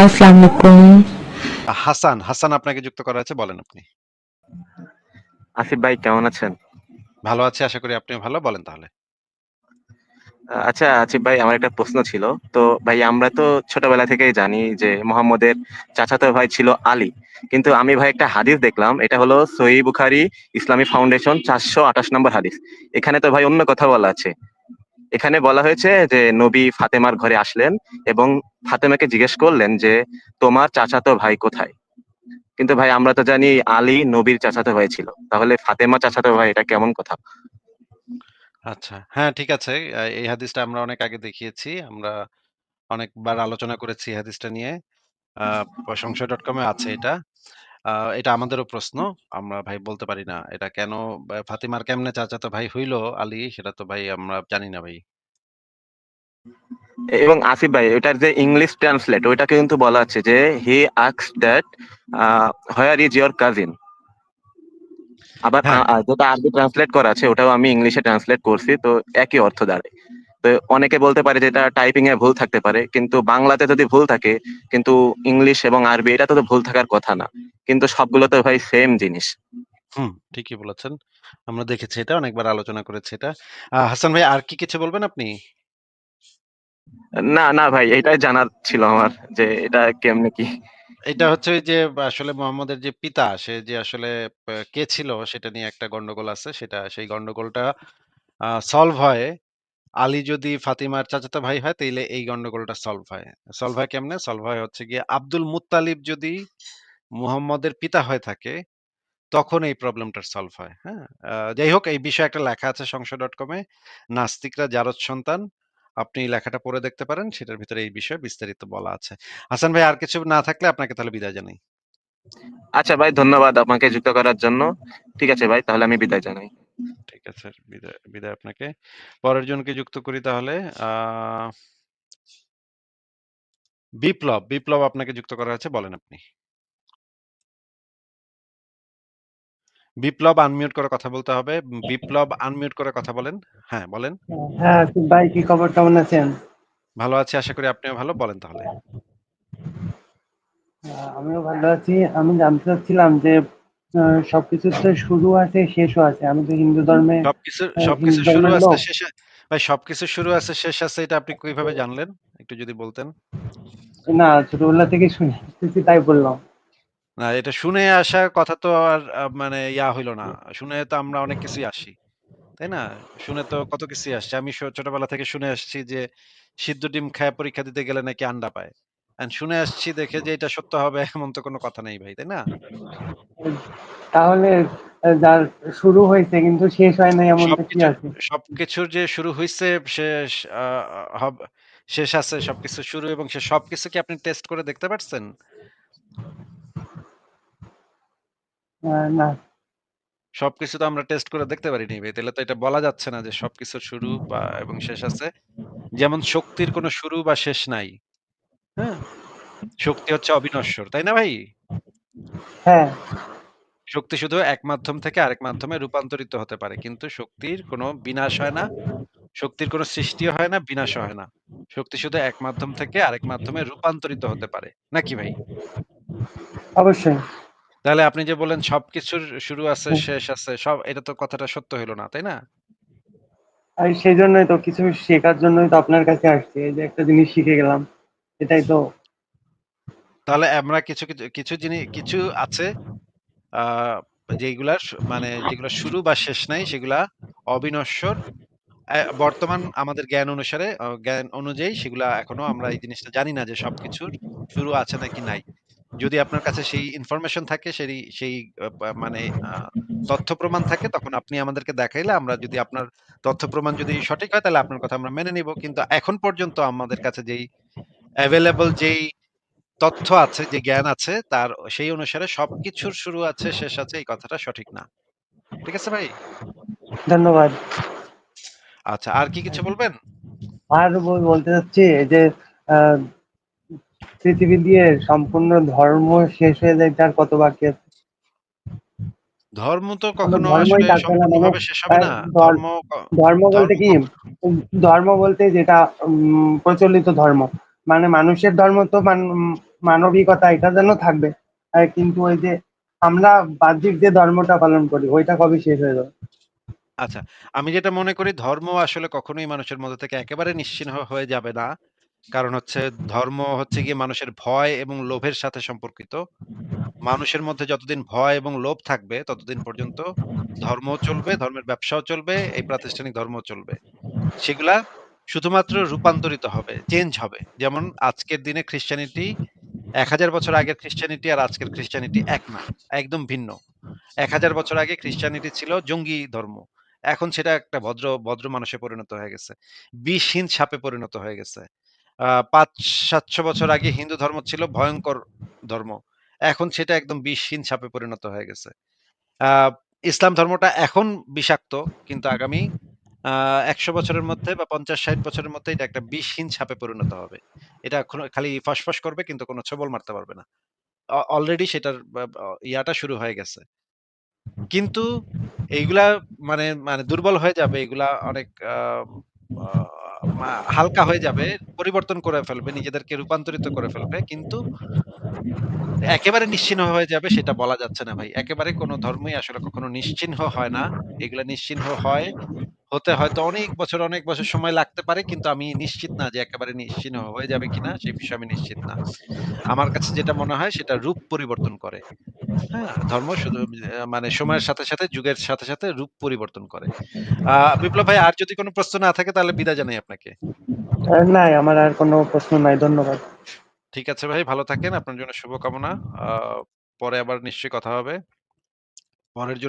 আসসালামু আলাইকুম। হাসান আপনাকে যুক্ত করা আছে, বলেন আপনি। আসিফ ভাই কেমন আছেন? ভালো আছি, আশা করি আপনিও ভালো। বলেন তাহলে। আচ্ছা আসিফ ভাই, আমার একটা প্রশ্ন ছিল। তো ভাই, আমরা তো ছোটবেলা থেকেই জানি যে মোহাম্মদের চাচাতো ভাই ছিল আলী। কিন্তু আমি ভাই একটা হাদিস দেখলাম, এটা হলো সহিহ বুখারী ইসলামী ফাউন্ডেশন 428 নম্বর হাদিস। এখানে তো ভাই অন্য কথা বলা আছে। এখানে বলা হয়েছে যে নবী ফাতেমার ঘরে আসলেন এবং ফাতেমাকে জিজ্ঞেস করলেন যে তোমার চাচাতো ভাই কোথায়। কিন্তু ভাই আমরা তো জানি আলী নবীর চাচাতো ভাই ছিল, তাহলে ফাতেমা চাচাতো ভাই, এটা কেমন কথা? আচ্ছা, হ্যাঁ, ঠিক আছে। এই হাদিসটা আমরা অনেক আগে দেখিয়েছি। আমরা অনেকবার আলোচনা করেছি এই হাদিসটা নিয়ে। আ সংশয়.com এ আছে এটা। আ এটা আমাদেরও প্রশ্ন। আমরা ভাই বলতে পারি না। এটা কেন ফাতিমার কেমনে চাচাতো ভাই হইল আলী, সেটা তো ভাই আমরা জানি না ভাই। এবং আসিফ ভাই, ওটার যে ইংলিশ ট্রান্সলেট, ওইটাকে কিন্তু বলা আছে যে he asks that where is your cousin. আবার হ্যাঁ, যেটা আরবি ট্রান্সলেট করা আছে ওটাও আমি ইংলিশে ট্রান্সলেট করছি, তো একই অর্থ দাঁড়ায়। তো অনেকে বলতে পারে যে এটা টাইপিং এ ভুল থাকতে পারে, কিন্তু বাংলাতে যদি ভুল থাকে, কিন্তু ইংলিশ এবং আরবি এটা তো ভুল থাকার কথা না। কিন্তু সবগুলো তো ভাই সেম জিনিস। ঠিকই বলেছেন। আমরা দেখেছি এটা, অনেকবার আলোচনা করেছি এটা। হাসান ভাই, আর কি কিছু বলবেন আপনি? না না ভাই, এটাই জানার ছিল আমার, যে এটা কেমনে কি। এটা হচ্ছে ওই যে আসলে মোহাম্মদের যে পিতা, সে যে আসলে কে ছিল সেটা নিয়ে একটা গন্ডগোল আছে। সেই গন্ডগোলটা সলভ হয়। আলী যদি ফাতিমার চাচাতো ভাই হয় তাইলে এই গন্ডগোলটা সলভ হয়। সলভ হয় কেমনে? সলভ হয় হচ্ছে গিয়ে আব্দুল মুত্তালিব যদি মুহাম্মদের পিতা হয়ে থাকে, তখন এই প্রবলেমটার সলভ হয়। হ্যাঁ? যাই হোক, এই বিষয়ে একটা লেখা আছে সংশয়.com এ। নাস্তিকরা জারজ সন্তান। আপনি লেখাটা পড়ে দেখতে পারেন। সেটার ভিতরে এই বিষয়ে বিস্তারিত বলা আছে। হাসান ভাই, আর কিছু না থাকলে আপনাকে তাহলে বিদায় জানাই। আচ্ছা ভাই, ধন্যবাদ আমাকে যুক্ত করার জন্য। ঠিক আছে ভাই, তাহলে আমি বিদায় জানাই। ঠিক আছে। বিদায় বিদায় আপনাকে। পরের জনকে যুক্ত করি তাহলে। আহ বিপ্লব আপনাকে যুক্ত করা হয়েছে, বলেন আপনি। বিপ্লব আনমিউট করে কথা বলতে হবে। বিপ্লব আনমিউট করে কথা বলেন। হ্যাঁ, বলেন। হ্যাঁ, আসিফ ভাই কি খবর, কেমন আছেন? ভালো আছি, আশা করি আপনিও ভালো। বলেন তাহলে। আমিও ভালো আছি। আমি জানতে চাচ্ছিলাম যে সবকিছুর তো শুরু আছে, শেষও আছে। আমি তো হিন্দু ধর্মে, হিন্দু সবকিছুর শুরু ধর্মের আছে, লোক। ভাই সবকিছুর শুরু আছে, শেষ আছে, এটা আপনি কিভাবে জানলেন? একটু যদি বলতেন। না, ছোটবেলা থেকে শুনে আসতেছি তাই বললাম। না, এটা শুনে আসা কথা তো আর মানে হইল না। শুনে তো আমরা অনেক কিছুই আসি। তাই না? শুনে তো কত কিছুই আসছে। আমি ছোটবেলা থেকে শুনে আসছি যে সিদ্ধ ডিম খায়া পরীক্ষা দিতে গেলে নাকি আন্ডা পায়। শুনে আসছি দেখে যে এটা সত্য হবে এমন তো কোনো কথা নেই ভাই, তাই না? তাহলে যার শুরু হয়েছে কিন্তু শেষ হয় নাই এমনটা কি সবকিছুর আছে? সবকিছুর যে শুরু হইছে, শেষ আ হব শেষ আছে, সবকিছুর শুরু এবং শেষ সবকিছু কি আপনি টেস্ট করে দেখতে পারছেন? না। সবকিছু তো আমরা টেস্ট করে দেখতে পারিনি ভাই। তাইলে তো এটা বলা যাচ্ছে না যে সবকিছুর শুরু এবং শেষ আছে। যেমন শক্তির কোনো শুরু বা শেষ নাই। হ্যাঁ? শক্তি হচ্ছে অবিনশ্বর। তাই না ভাই? হ্যাঁ। শক্তি শুধু এক মাধ্যম থেকে আরেক মাধ্যমে রূপান্তরিত হতে পারে। কিন্তু শক্তির কোনো বিনাশ হয় না। শক্তির কোনো সৃষ্টিও হয় না, বিনাশও হয় না। শক্তি শুধু এক মাধ্যম থেকে আরেক মাধ্যমে রূপান্তরিত হতে পারে। নাকি ভাই? অবশ্যই। তাহলে আপনি যে বললেন সবকিছুর শুরু আছে, শেষ আছে, এটা তো কথাটা সত্য হইল না, তাই না? আর সেই জন্যই তো কিছু শেখার জন্যই তো আপনার কাছে আসছি, এই যে একটা জিনিস শিখে গেলাম, এটাই তো। তাহলে আমরা কিছু আছে আ যেইগুলার মানে যেগুলা শুরু বা শেষ নাই, সেগুলা অবিনশ্বর। বর্তমান আমাদের জ্ঞান অনুসারে জ্ঞান অনুযায়ী সেগুলা এখনো আমরা এই জিনিসটা জানি না যে সবকিছুর শুরু আছে নাকি নাই। যদি আপনার কাছে সেই ইনফরমেশন থাকে, সেই মানে আ তথ্য প্রমাণ থাকে, তখন আপনি আমাদেরকে দেখাইলে আমরা যদি আপনার তথ্য প্রমাণ যদি সঠিক হয় তাহলে আপনার কথা আমরা মেনে নিব। কিন্তু এখন পর্যন্ত আমাদের কাছে যেই এভেইলেবল যেই তথ্য আছে, যে জ্ঞান আছে, তার সেই অনুসারে সবকিছুর শুরু আছে, শেষ আছে, এই কথাটা সঠিক না। ঠিক আছে ভাই? ধন্যবাদ। আচ্ছা, আর কি কিছু বলবেন? আর বলতে চাচ্ছি এই যে আহ, পৃথিবী দিয়ে সম্পূর্ণ ধর্ম শেষ হয়ে যায়, তার কত বাকি আছে? ধর্ম তো কোনো কখনো ধর্মই আসলে থাকবে না, মানে সম্পূর্ণভাবে শেষ হবে না। ধর- ধর্ম ক ধর্ম বলতে ধর্ম কি? কখ ধর্ম বলতে যেটা প্রচলিত ধর্ম, মানে মানুষের ধর্ম তো মানবিকতা এটা যেন থাকবে। কিন্তু ওই যে আমরা বাহ্যিক যে ধর্মটা পালন করি ওইটা কবে শেষ হয়ে যাবে? আচ্ছা, আমি যেটা মনে করি ধর্ম আসলে কখনোই মানুষের মধ্যে থেকে একেবারে নিশ্চিহ্ন হয়ে যাবে না। কারণ হচ্ছে ধর্ম হচ্ছে গিয়ে মানুষের ভয় এবং লোভের সাথে সম্পর্কিত। মানুষের মধ্যে যতদিন ভয় এবং লোভ থাকবে ততদিন পর্যন্ত ধর্মও চলবে, ধর্মের ব্যবসাও চলবে, এই প্রাতিষ্ঠানিক ধর্মও চলবে। সেগুলা শুধুমাত্র রূপান্তরিত হবে, চেঞ্জ হবে। যেমন আজকের দিনে খ্রিস্টিয়ানিটি ১০০০ বছর আগের খ্রিস্টিয়ানিটি আর আজকের খ্রিস্টিয়ানিটি এক না। একদম ভিন্ন। ১০০০ বছর আগে খ্রিস্টিয়ানিটি ছিল জঙ্গি ধর্ম। এখন সেটা একটা ভদ্র মানুষে পরিণত হয়ে গেছে। বিষহীন সাপে পরিণত হয়ে গেছে। ৫০০-৭০০ বছর আগে হিন্দু ধর্ম ছিল ভয়ংকর ধর্ম। এখন সেটা একদম বিষহীন সাপে পরিণত হয়ে গেছে। আ ইসলাম ধর্মটা এখন বিষাক্ত, কিন্তু আগামী ১০০ বছরের মধ্যে বা ৫০-৬০ বছরের মধ্যে এটা একটা বিষহীন সাপে পরিণত হবে। এটা খালি ফসফস করবে কিন্তু কোন ছোবল মারতে পারবে না। অলরেডি সেটার বা বা ইয়াটা শুরু হয়ে গেছে। কিন্তু এইগুলা মানে মানে দুর্বল হয়ে যাবে। এগুলা অনেক আ আ মা হালকা হয়ে যাবে। পরিবর্তন করে ফেলবে। নিজেদেরকে রূপান্তরিত করে ফেলবে। কিন্তু একেবারে নিশ্চিহ্ন হয়ে যাবে সেটা বলা যাচ্ছে না ভাই। একেবারে কোন ধর্মই আসলে কখনো নিশ্চিহ্ন হয় না। এগুলা নিশ্চিহ্ন হতে হয়তো অনেক বছর সময় লাগতে পারে। কিন্তু আমি নিশ্চিত না যে একেবারে নিশ্চিহ্ন হয়ে যাবে কিনা সেই বিষয়ে আমি নিশ্চিত না। আমার কাছে যেটা মনে হয় সেটা রূপ পরিবর্তন করে। হ্যাঁ? ধর্ম শুধু মানে সময়ের সাথে যুগের সাথে রূপ পরিবর্তন করে। আ বিপ্লব ভাই, আর যদি কোন প্রশ্ন না থাকে তাহলে বিদায় জানাই আপনাকে। নাই, আমার আর কোনো প্রশ্ন নাই। ধন্যবাদ। ঠিক আছে ভাই, ভালো থাকেন। আপনার জন্য শুভকামনা। আ পরে আবার নিশ্চয়ই কথা হবে। পরের জন